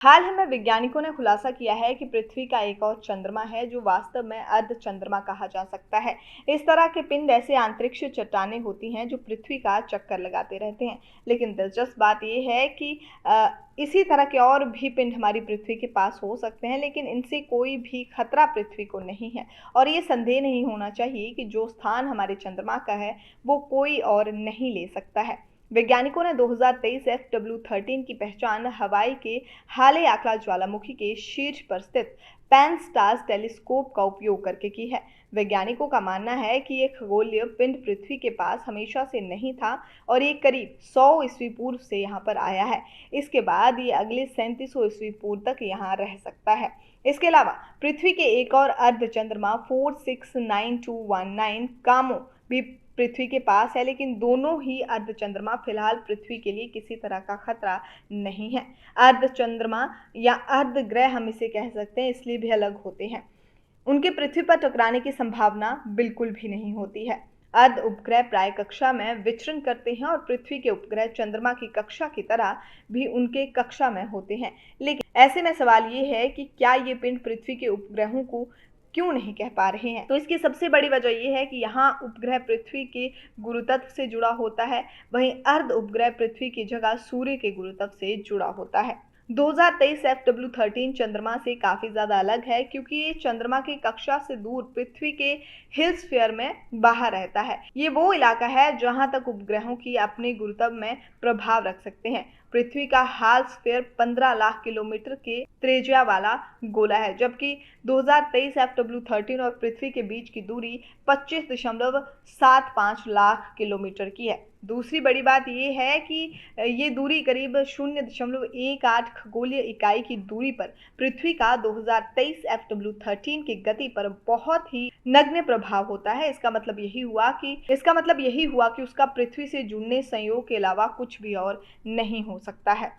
हाल ही में वैज्ञानिकों ने खुलासा किया है कि पृथ्वी का एक और चंद्रमा है जो वास्तव में अर्ध चंद्रमा कहा जा सकता है। इस तरह के पिंड ऐसे अंतरिक्ष चट्टानें होती हैं जो पृथ्वी का चक्कर लगाते रहते हैं। लेकिन दिलचस्प बात यह है कि इसी तरह के और भी पिंड हमारी पृथ्वी के पास हो सकते हैं, लेकिन इनसे कोई भी खतरा पृथ्वी को नहीं है। और ये संदेह नहीं होना चाहिए कि जो स्थान हमारे चंद्रमा का है वो कोई और नहीं ले सकता है। वैज्ञानिकों ने 2023 FW13 की पहचान हवाई के हाले आकला ज्वालामुखी के शीर्ष पर स्थित पैन-स्टार्स टेलीस्कोप का उपयोग करके की है। वैज्ञानिकों का मानना है कि यह खगोलीय पिंड पृथ्वी के पास हमेशा से नहीं था और ये करीब 100 ईस्वी पूर्व से यहाँ पर आया है। इसके बाद ये अगले 3700 ईस्वी पूर्व तक यहाँ रह सकता है। इसके अलावा पृथ्वी के एक और अर्धचंद्रमा 469219 कामो भी पृथ्वी के पास है, लेकिन दोनों ही अर्धचंद्रमा फिलहाल पृथ्वी के लिए किसी तरह का खतरा नहीं है। अर्धचंद्रमा या अर्धग्रह हम इसे कह सकते हैं, इसलिए भी अलग होते हैं। उनके पृथ्वी पर टकराने की संभावना बिल्कुल भी नहीं होती है। अर्ध उपग्रह प्राय कक्षा में विचरण करते हैं और पृथ्वी के उपग्रह चंद्रमा की कक्षा की तरह भी उनके कक्षा में होते हैं। लेकिन ऐसे में सवाल ये है कि क्या ये पिंड पृथ्वी के उपग्रहों को क्यों नहीं कह पा रहे हैं? तो इसकी सबसे बड़ी वजह ये है कि यहाँ उपग्रह पृथ्वी के गुरुत्व से जुड़ा होता है, वहीं अर्ध उपग्रह पृथ्वी की जगह सूर्य के गुरुत्व से जुड़ा होता है। 2023 FW13 चंद्रमा से काफी ज्यादा अलग है क्योंकि ये चंद्रमा की कक्षा से दूर पृथ्वी के हिल स्फीयर में बाहर रहता है। ये वो इलाका है जहां तक उपग्रहों की अपने गुरुत्व में प्रभाव रख सकते हैं। पृथ्वी का हाल स्फीयर 15 लाख किलोमीटर के त्रिज्या वाला गोला है, जबकि 2023 FW13 और पृथ्वी के बीच की दूरी 25.75 लाख किलोमीटर की है। दूसरी बड़ी बात यह है कि ये दूरी करीब 0.18 खगोलीय इकाई की दूरी पर पृथ्वी का 2023 FW13 की गति पर बहुत ही नगण्य प्रभाव होता है। इसका मतलब यही हुआ कि उसका पृथ्वी से जुड़ने संयोग के अलावा कुछ भी और नहीं हो सकता है।